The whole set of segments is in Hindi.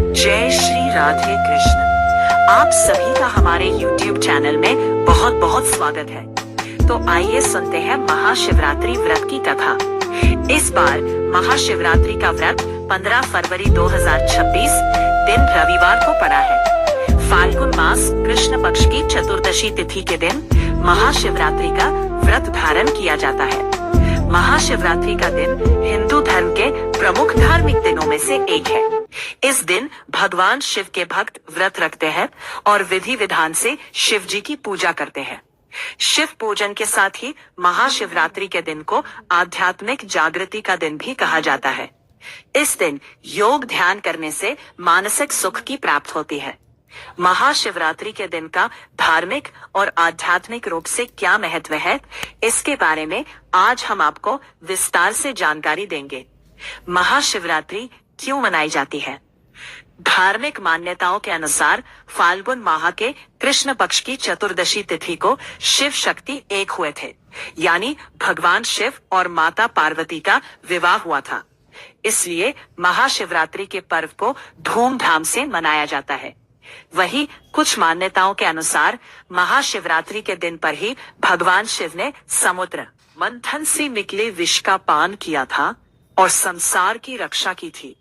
जय श्री राधे कृष्ण। आप सभी का हमारे YouTube चैनल में बहुत बहुत स्वागत है। तो आइए सुनते हैं महाशिवरात्रि व्रत की कथा। इस बार महाशिवरात्रि का व्रत 15 फरवरी 2026 दिन रविवार को पड़ा है। फाल्गुन मास कृष्ण पक्ष की चतुर्दशी तिथि के दिन महाशिवरात्रि का व्रत धारण किया जाता है। महाशिवरात्रि का दिन हिंदू धर्म के प्रमुख धार्मिक दिनों में से एक है। इस दिन भगवान शिव के भक्त व्रत रखते हैं और विधि विधान से शिव जी की पूजा करते हैं। शिव पूजन के साथ ही महाशिवरात्रि के दिन को आध्यात्मिक जागृति का दिन भी कहा जाता है। इस दिन योग ध्यान करने से मानसिक सुख की प्राप्ति होती है। महाशिवरात्रि के दिन का धार्मिक और आध्यात्मिक रूप से क्या महत्व है, इसके बारे में आज हम आपको विस्तार से जानकारी देंगे। महाशिवरात्रि क्यों मनाई जाती है? धार्मिक मान्यताओं के अनुसार फाल्गुन माह के कृष्ण पक्ष की चतुर्दशी तिथि को शिव शक्ति एक हुए थे, यानी भगवान शिव और माता पार्वती का विवाह हुआ था। इसलिए महाशिवरात्रि के पर्व को धूमधाम से मनाया जाता है। वहीं कुछ मान्यताओं के अनुसार महाशिवरात्रि के दिन पर ही भगवान शिव ने समुद्र मंथन से निकले विष का पान किया था और संसार की रक्षा की थी,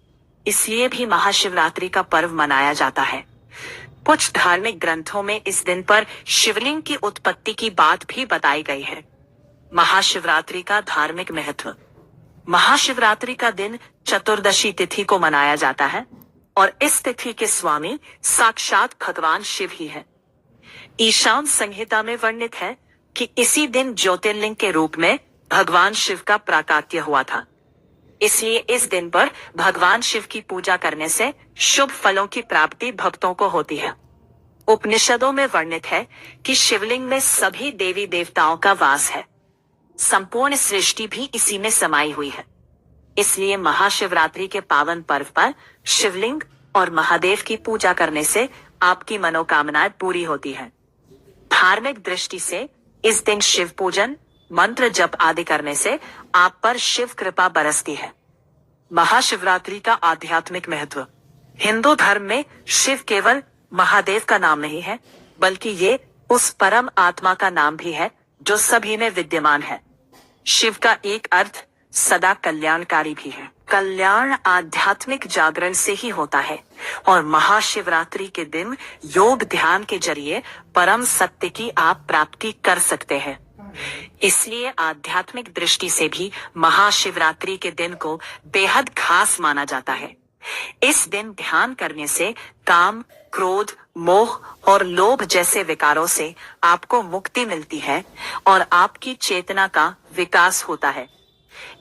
इसलिए भी महाशिवरात्रि का पर्व मनाया जाता है। कुछ धार्मिक ग्रंथों में इस दिन पर शिवलिंग की उत्पत्ति की बात भी बताई गई है। महाशिवरात्रि का धार्मिक महत्व। महाशिवरात्रि का दिन चतुर्दशी तिथि को मनाया जाता है और इस तिथि के स्वामी साक्षात भगवान शिव ही है। ईशान संहिता में वर्णित है कि इसी दिन ज्योतिर्लिंग के रूप में भगवान शिव का प्राकट्य हुआ था। इसलिए इस दिन पर भगवान शिव की पूजा करने से शुभ फलों की प्राप्ति भक्तों को होती है। उपनिषदों में वर्णित है कि शिवलिंग में सभी देवी देवताओं का वास है। संपूर्ण सृष्टि भी इसी में समाई हुई है। इसलिए महाशिवरात्रि के पावन पर्व पर शिवलिंग और महादेव की पूजा करने से आपकी मनोकामनाएं पूरी होती है। धार्मिक दृष्टि से इस दिन शिव पूजन, मंत्र जप आदि करने से आप पर शिव कृपा बरसती है। महाशिवरात्रि का आध्यात्मिक महत्व। हिंदू धर्म में शिव केवल महादेव का नाम नहीं है, बल्कि ये उस परम आत्मा का नाम भी है जो सभी में विद्यमान है। शिव का एक अर्थ सदा कल्याणकारी भी है। कल्याण आध्यात्मिक जागरण से ही होता है और महाशिवरात्रि के दिन योग ध्यान के जरिए परम सत्य की आप प्राप्ति कर सकते हैं। इसलिए आध्यात्मिक दृष्टि से भी महाशिवरात्रि के दिन को बेहद खास माना जाता है। इस दिन ध्यान करने से काम, क्रोध, मोह और लोभ जैसे विकारों से आपको मुक्ति मिलती है और आपकी चेतना का विकास होता है।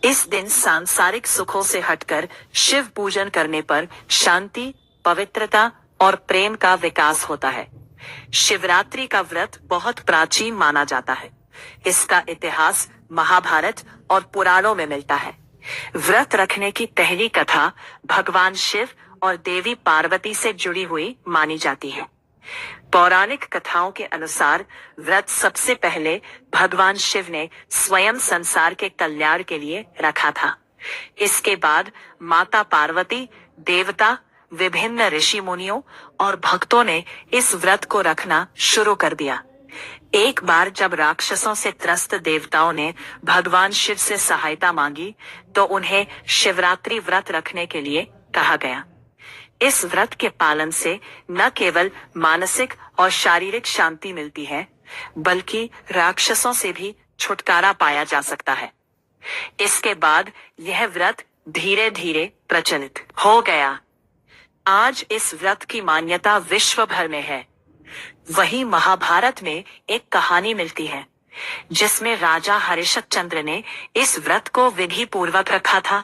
इस दिन सांसारिक सुखों से हटकर शिव पूजन करने पर शांति, पवित्रता और प्रेम का विकास होता है। शिवरात्रि का व्रत बहुत प्राचीन माना जाता है। इसका इतिहास महाभारत और पुराणों में मिलता है। व्रत रखने की पहली कथा भगवान शिव और देवी पार्वती से जुड़ी हुई मानी जाती है। पौराणिक कथाओं के अनुसार व्रत सबसे पहले भगवान शिव ने स्वयं संसार के कल्याण के लिए रखा था। इसके बाद माता पार्वती, देवता, विभिन्न ऋषि मुनियों और भक्तों ने इस व्रत को रखना शुरू कर दिया। एक बार जब राक्षसों से त्रस्त देवताओं ने भगवान शिव से सहायता मांगी तो उन्हें शिवरात्रि व्रत रखने के लिए कहा गया। इस व्रत के पालन से न केवल मानसिक और शारीरिक शांति मिलती है, बल्कि राक्षसों से भी छुटकारा पाया जा सकता है। इसके बाद यह व्रत धीरे धीरे प्रचलित हो गया। आज इस व्रत की मान्यता विश्व भर में है। वहीं महाभारत में एक कहानी मिलती है जिसमें राजा हरिश्चंद्र ने इस व्रत को विधि पूर्वक रखा था।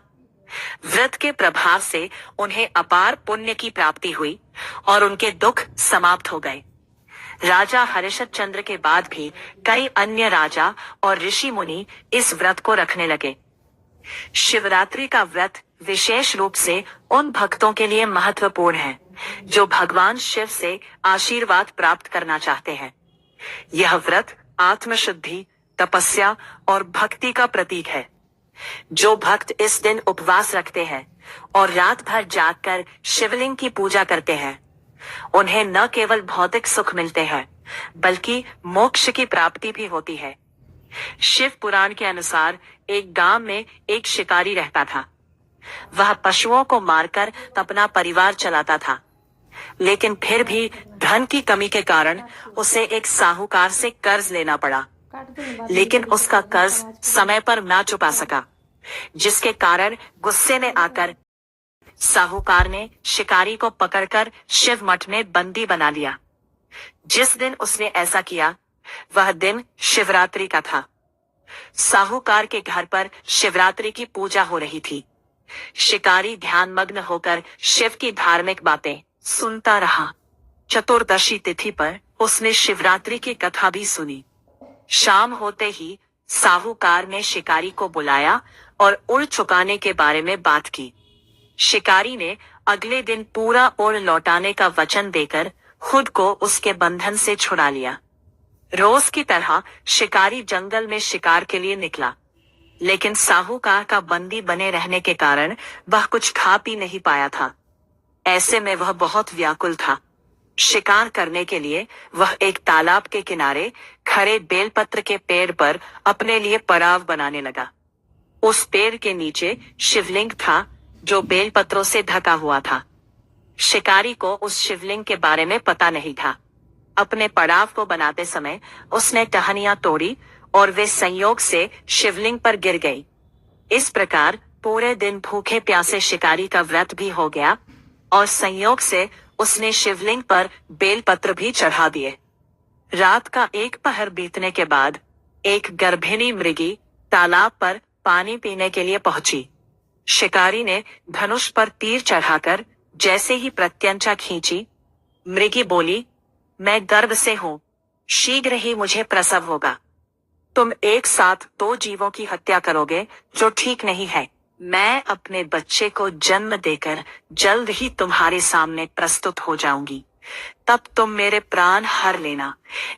व्रत के प्रभाव से उन्हें अपार पुण्य की प्राप्ति हुई और उनके दुख समाप्त हो गए। राजा हरिश्चंद्र के बाद भी कई अन्य राजा और ऋषि मुनि इस व्रत को रखने लगे। शिवरात्रि का व्रत विशेष रूप से उन भक्तों के लिए महत्वपूर्ण है जो भगवान शिव से आशीर्वाद प्राप्त करना चाहते हैं। यह व्रत आत्मशुद्धि, तपस्या और भक्ति का प्रतीक है। जो भक्त इस दिन उपवास रखते हैं और रात भर जागकर शिवलिंग की पूजा करते हैं। उन्हें न केवल भौतिक सुख मिलते हैं बल्कि मोक्ष की प्राप्ति भी होती है। शिव पुराण के अनुसार एक गांव में एक शिकारी रहता था। वह पशुओं को मारकर अपना परिवार चलाता था, लेकिन फिर भी धन की कमी के कारण उसे एक साहूकार से कर्ज लेना पड़ा। लेकिन उसका कर्ज समय पर ना चुका सका, जिसके कारण गुस्से में आकर साहूकार ने शिकारी को पकड़कर शिव मठ में बंदी बना लिया। जिस दिन उसने ऐसा किया वह दिन शिवरात्रि का था। साहूकार के घर पर शिवरात्रि की पूजा हो रही थी। शिकारी ध्यानमग्न होकर शिव की धार्मिक बातें सुनता रहा। चतुर्दशी तिथि पर उसने शिवरात्रि की कथा भी सुनी। शाम होते ही साहूकार ने शिकारी को बुलाया और उड़ चुकाने के बारे में बात की। शिकारी ने अगले दिन पूरा उड़ लौटाने का वचन देकर खुद को उसके बंधन से छुड़ा लिया। रोज की तरह शिकारी जंगल में शिकार के लिए निकला, लेकिन साहूकार का बंदी बने रहने के कारण वह कुछ खा पी नहीं पाया था। ऐसे में वह बहुत व्याकुल था। शिकार करने के लिए वह एक तालाब के किनारे खड़े बेलपत्र के पेड़ पर अपने लिए पड़ाव बनाने लगा। उस पेड़ के नीचे शिवलिंग था जो बेलपत्रों से ढका हुआ था। शिकारी को उस शिवलिंग के बारे में पता नहीं था। अपने पड़ाव को बनाते समय उसने टहनियां तोड़ी और वे संयोग से शिवलिंग पर गिर गई। इस प्रकार पूरे दिन भूखे प्यासे शिकारी का व्रत भी हो गया और संयोग से उसने शिवलिंग पर बेलपत्र भी चढ़ा दिए। रात का एक पहर बीतने के बाद एक गर्भिणी मृगी तालाब पर पानी पीने के लिए पहुंची। शिकारी ने धनुष पर तीर चढ़ाकर जैसे ही प्रत्यंचा खींची, मृगी बोली, मैं गर्भ से हूं, शीघ्र ही मुझे प्रसव होगा। तुम एक साथ दो जीवों की हत्या करोगे जो ठीक नहीं है। मैं अपने बच्चे को जन्म देकर जल्द ही तुम्हारे सामने प्रस्तुत हो जाऊंगी, तब तुम मेरे प्राण हर लेना।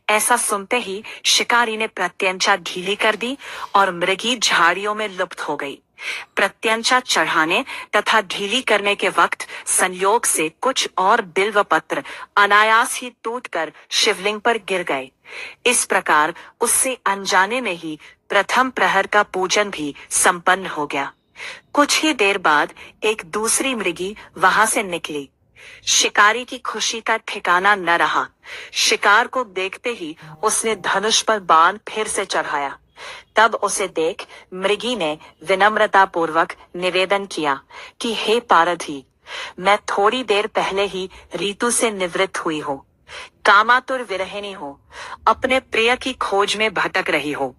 ऐसा सुनते ही शिकारी ने प्रत्यंचा ढीली कर दी और मृगी झाड़ियों में लुप्त हो गई। प्रत्यंचा चढ़ाने तथा ढीली करने के वक्त संयोग से कुछ और बिल्व पत्र अनायास ही टूटकर शिवलिंग पर गिर गए। इस प्रकार उससे अनजाने में ही प्रथम प्रहर का पूजन भी संपन्न हो गया। कुछ ही देर बाद एक दूसरी मृगी वहां से निकली। शिकारी की खुशी का ठिकाना न रहा। शिकार को देखते ही उसने धनुष पर बाण फिर से चढ़ाया। तब उसे देख मृगी ने विनम्रता पूर्वक निवेदन किया कि हे पारधी, मैं थोड़ी देर पहले ही ऋतु से निवृत्त हुई हूँ, कामातुर विरहिणी हूँ, अपने प्रिय की खोज में भटक रही हूँ।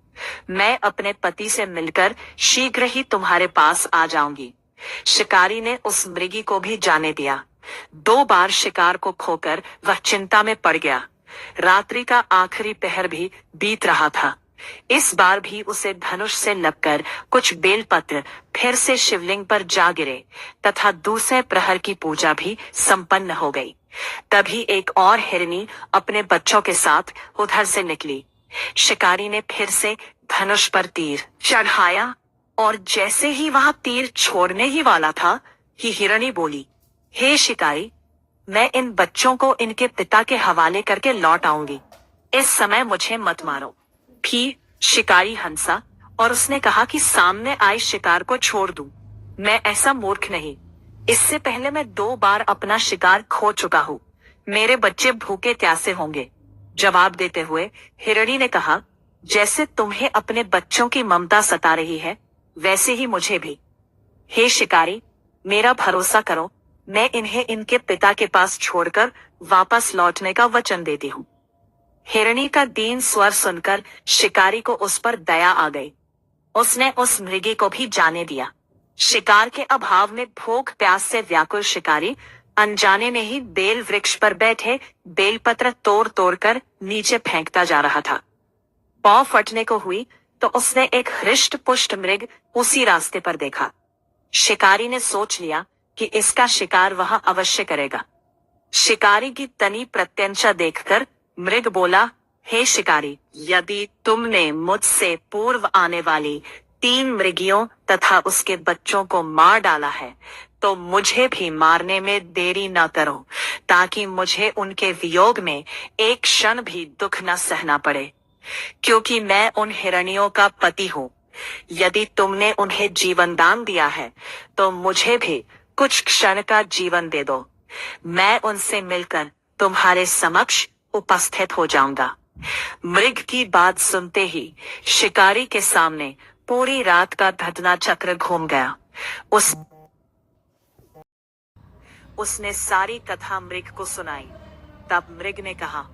मैं अपने पति से मिलकर शीघ्र ही तुम्हारे पास आ जाऊंगी। शिकारी ने उस मृगी को भी जाने दिया। 2 बार शिकार को खोकर वह चिंता में पड़ गया। रात्रि का आखिरी पहर भी बीत रहा था। इस बार भी उसे धनुष से लगकर कुछ बेलपत्र फिर से शिवलिंग पर जा गिरे तथा दूसरे प्रहर की पूजा भी संपन्न हो गई। तभी एक और हिरनी अपने बच्चों के साथ उधर से निकली। शिकारी ने फिर से धनुष पर तीर चढ़ाया और जैसे ही वह तीर छोड़ने ही वाला था कि हिरनी बोली, हे शिकारी, मैं इन बच्चों को इनके पिता के हवाले करके लौट आऊंगी। इस समय मुझे मत मारो। फिर शिकारी हंसा और उसने कहा कि सामने आए शिकार को छोड़ दूं। मैं ऐसा मूर्ख नहीं। इससे पहले मैं 2 बार अपना शिकार खो चुका हूँ। मेरे बच्चे भूखे प्यासे होंगे। जवाब देते हुए हिरणी ने कहा, जैसे तुम्हें अपने बच्चों की ममता सता रही है, वैसे ही मुझे भी। हे शिकारी, मेरा भरोसा करो, मैं इन्हें इनके पिता के पास छोड़कर वापस लौटने का वचन देती हूँ। हिरणी का दीन स्वर सुनकर शिकारी को उस पर दया आ गई। उसने उस मृगी को भी जाने दिया। शिकार के अभाव में भूख प्यास से व्याकुल शिकारी अनजाने में ही बेल वृक्ष पर बैठे बेलपत्र तोड़ तोड़ कर नीचे फेंकता जा रहा था। पांव फटने को हुई तो उसने एक हृष्ट पुष्ट मृग उसी रास्ते पर देखा। शिकारी ने सोच लिया कि इसका शिकार वहां अवश्य करेगा। शिकारी की तनी प्रत्यंचा देखकर मृग बोला, हे शिकारी, यदि तुमने मुझसे पूर्व आने वाली 3 मृगियों तथा उसके बच्चों को मार डाला है तो मुझे भी मारने में देरी न करो, ताकि मुझे उनके वियोग में एक क्षण भी दुख न सहना पड़े, क्योंकि मैं उन हिरणियों का पति हूँ। यदि तुमने उन्हें जीवन दान दिया है, तो मुझे भी कुछ क्षण का जीवन दे दो। मैं उनसे मिलकर तुम्हारे समक्ष उपस्थित हो जाऊंगा। मृग की बात सुनते ही शिकारी के सामने पूरी रात का धधना चक्र घूम गया। उसने सारी कथा मृग को सुनाई। तब मृग ने कहा,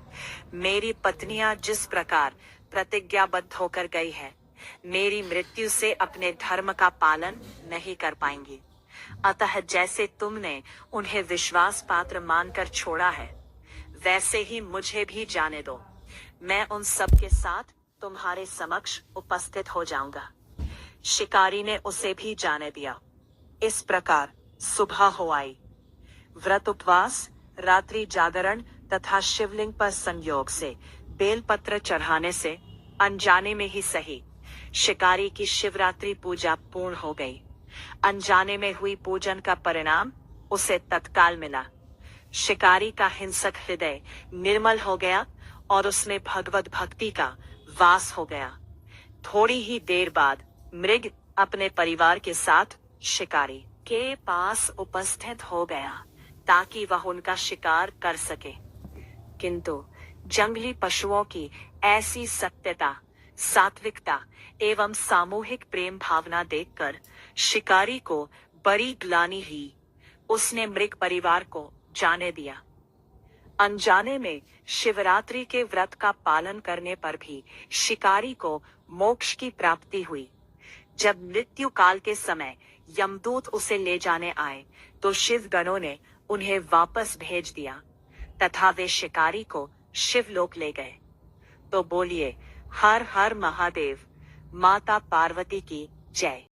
मेरी पत्नियां जिस प्रकार प्रतिज्ञाबद्ध होकर गई है, मेरी मृत्यु से अपने धर्म का पालन नहीं कर पाएंगी। अतः जैसे तुमने उन्हें विश्वास पात्र मानकर छोड़ा है, वैसे ही मुझे भी जाने दो। मैं उन सब के साथ तुम्हारे समक्ष उपस्थित हो जाऊंगा। शिकारी ने उसे भी जाने दिया। इस प्रकार सुबह हो आई। व्रत उपवास, रात्रि जागरण तथा शिवलिंग पर संयोग से बेलपत्र चढ़ाने से अनजाने में ही सही, शिकारी की शिवरात्रि पूजा पूर्ण हो गई। अनजाने में हुई पूजन का परिणाम उसे तत्काल मिला। शिकारी का हिंसक हृदय निर्मल हो गया और उसमें भगवत भक्ति का वास हो गया। थोड़ी ही देर बाद मृग अपने परिवार के साथ शिकारी के पास उपस्थित हो गया, ताकि वह उनका शिकार कर सके। किंतु जंगली पशुओं की ऐसी सत्यता, सात्विकता एवं सामूहिक प्रेम भावना देखकर शिकारी को बड़ी ग्लानि हुई। उसने मृग परिवार को जाने दिया। अनजाने में शिवरात्रि के व्रत का पालन करने पर भी शिकारी को मोक्ष की प्राप्ति हुई। जब मृत्यु काल के समय यमदूत उसे ले जाने आए, तो शिव गणों ने उन्हें वापस भेज दिया तथा वे शिकारी को शिवलोक ले गए। तो बोलिए, हर हर महादेव, माता पार्वती की जय।